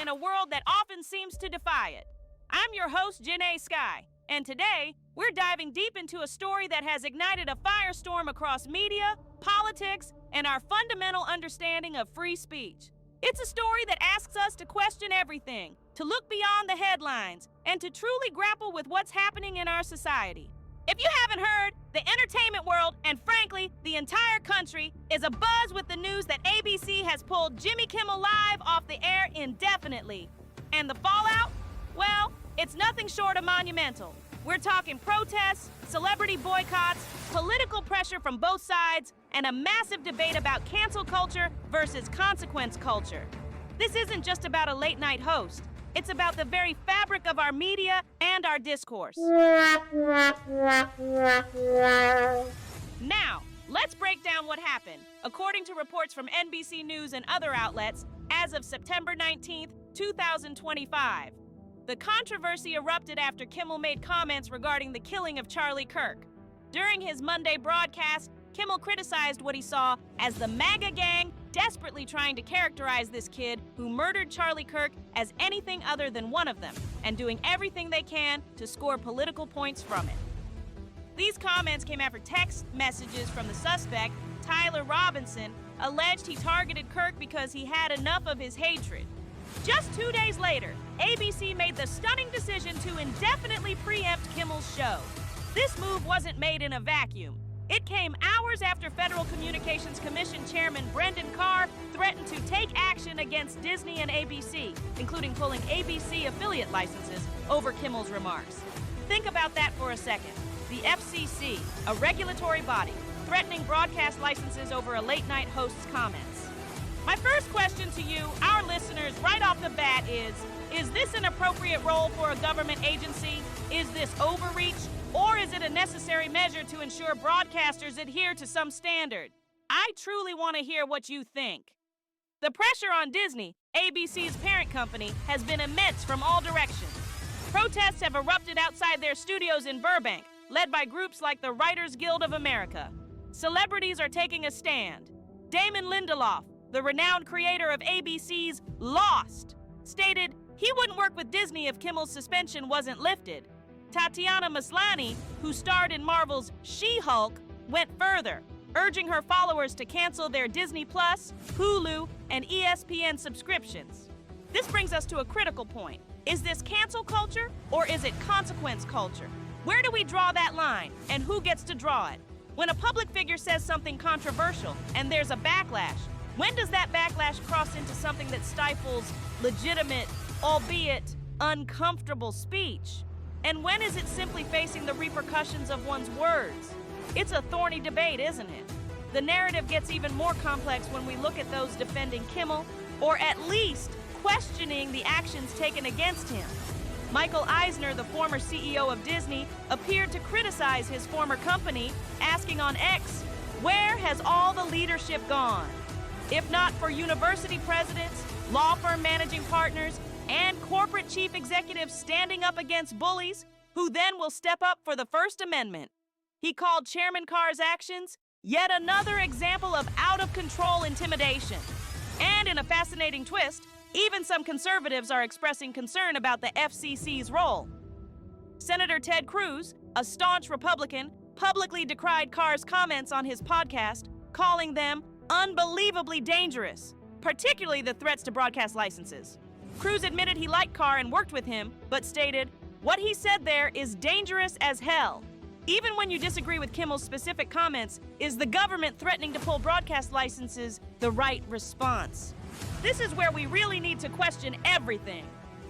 in a world that often seems to defy it. I'm your host, Janae Sky, and today we're diving deep into a story that has ignited a firestorm across media, politics, and our fundamental understanding of free speech. It's a story that asks us to question everything, to look beyond the headlines, and to truly grapple with what's happening in our society. If you haven't heard, the entertainment world, and frankly, the entire country, is abuzz with the news that ABC has pulled Jimmy Kimmel Live off the air indefinitely. And the fallout? Well, it's nothing short of monumental. We're talking protests, celebrity boycotts, political pressure from both sides, and a massive debate about cancel culture versus consequence culture. This isn't just about a late-night host. It's about the very fabric of our media and our discourse. Now, let's break down what happened. According to reports from NBC News and other outlets, as of September 19th, 2025, the controversy erupted after Kimmel made comments regarding the killing of CharlieKirk. During his Monday broadcast, Kimmel criticized what he saw as the MAGA gang desperately trying to characterize this kid who murdered CharlieKirk as anything other than one of them, and doing everything they can to score political points from it. These comments came after text messages from the suspect, Tyler Robinson, alleged he targeted Kirk because he had enough of his hatred. Just 2 days later, ABC made the stunning decision to indefinitely preempt Kimmel's show. This move wasn't made in a vacuum. It came hours after Federal Communications Commission Chairman Brendan Carr threatened to take action against Disney and ABC, including pulling ABC affiliate licenses over Kimmel's remarks. Think about that for a second. The FCC, a regulatory body, threatening broadcast licenses over a late-night host's comments. My first question to you, our listeners, right off the bat is this an appropriate role for a government agency? Is this overreach? Or is it a necessary measure to ensure broadcasters adhere to some standard? I truly want to hear what you think. The pressure on Disney, ABC's parent company, has been immense from all directions. Protests have erupted outside their studios in Burbank, led by groups like the Writers Guild of America. Celebrities are taking a stand. Damon Lindelof, the renowned creator of ABC's Lost, stated he wouldn't work with Disney if Kimmel's suspension wasn't lifted. Tatiana Maslany, who starred in Marvel's She-Hulk, went further, urging her followers to cancel their Disney+, Hulu, and ESPN subscriptions. This brings us to a critical point. Is this cancel culture or is it consequence culture? Where do we draw that line, and who gets to draw it? When a public figure says something controversial and there's a backlash, when does that backlash cross into something that stifles legitimate, albeit uncomfortable speech? And when is it simply facing the repercussions of one's words? It's a thorny debate, isn't it? The narrative gets even more complex when we look at those defending Kimmel, or at least questioning the actions taken against him. Michael Eisner, the former CEO of Disney, appeared to criticize his former company, asking on X, "Where has all the leadership gone? If not for university presidents, law firm managing partners, and corporate chief executives standing up against bullies, who then will step up for the First Amendment." He called Chairman Carr's actions yet another example of out-of-control intimidation. And in a fascinating twist, even some conservatives are expressing concern about the FCC's role. Senator Ted Cruz, a staunch Republican, publicly decried Carr's comments on his podcast, calling them unbelievably dangerous, particularly the threats to broadcast licenses. Cruz admitted he liked Carr and worked with him, but stated, "What he said there is dangerous as hell." Even when you disagree with Kimmel's specific comments, is the government threatening to pull broadcast licenses the right response? This is where we really need to question everything.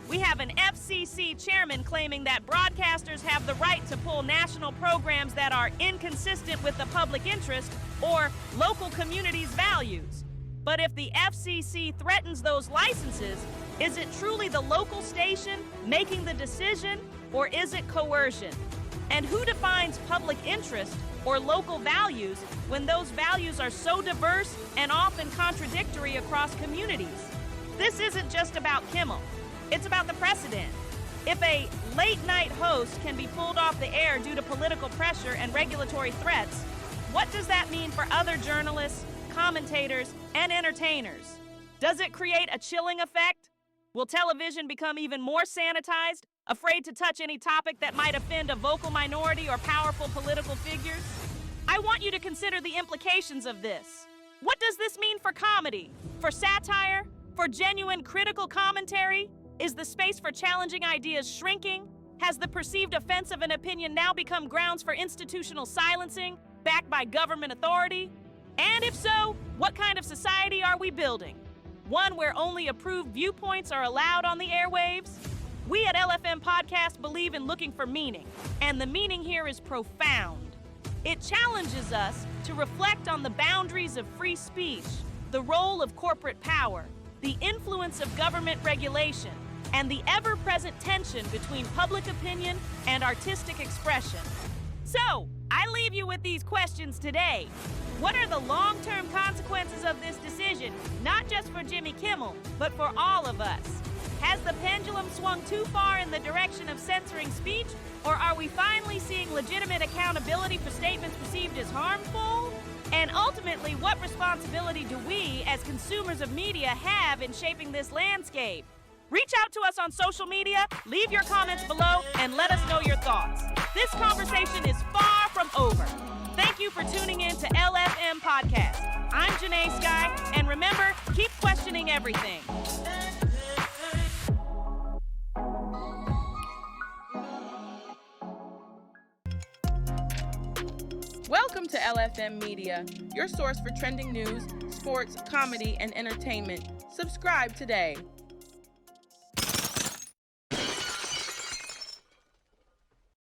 We have an FCC chairman claiming that broadcasters have the right to pull national programs that are inconsistent with the public interest or local communities' values. But if the FCC threatens those licenses, is it truly the local station making the decision, or is it coercion? And who defines public interest or local values when those values are so diverse and often contradictory across communities? This isn't just about Kimmel. It's about the precedent. If a late-night host can be pulled off the air due to political pressure and regulatory threats, what does that mean for other journalists, commentators, and entertainers? Does it create a chilling effect? Will television become even more sanitized, afraid to touch any topic that might offend a vocal minority or powerful political figures? I want you to consider the implications of this. What does this mean for comedy? For satire? For genuine critical commentary? Is the space for challenging ideas shrinking? Has the perceived offense of an opinion now become grounds for institutional silencing, backed by government authority? And if so, what kind of society are we building? One where only approved viewpoints are allowed on the airwaves? We at LFM Podcast believe in looking for meaning, and the meaning here is profound. It challenges us to reflect on the boundaries of free speech, the role of corporate power, the influence of government regulation, and the ever-present tension between public opinion and artistic expression. So, I leave you with these questions today. What are the long-term consequences of this decision, not just for Jimmy Kimmel, but for all of us? Has the pendulum swung too far in the direction of censoring speech, or are we finally seeing legitimate accountability for statements perceived as harmful? And ultimately, what responsibility do we, as consumers of media, have in shaping this landscape? Reach out to us on social media, leave your comments below, and let us know your thoughts. This conversation is far from over. Thank you for tuning in to LFM Podcast. I'm Janae Sky, and remember, keep questioning everything. Welcome to LFM Media, your source for trending news, sports, comedy, and entertainment. Subscribe today.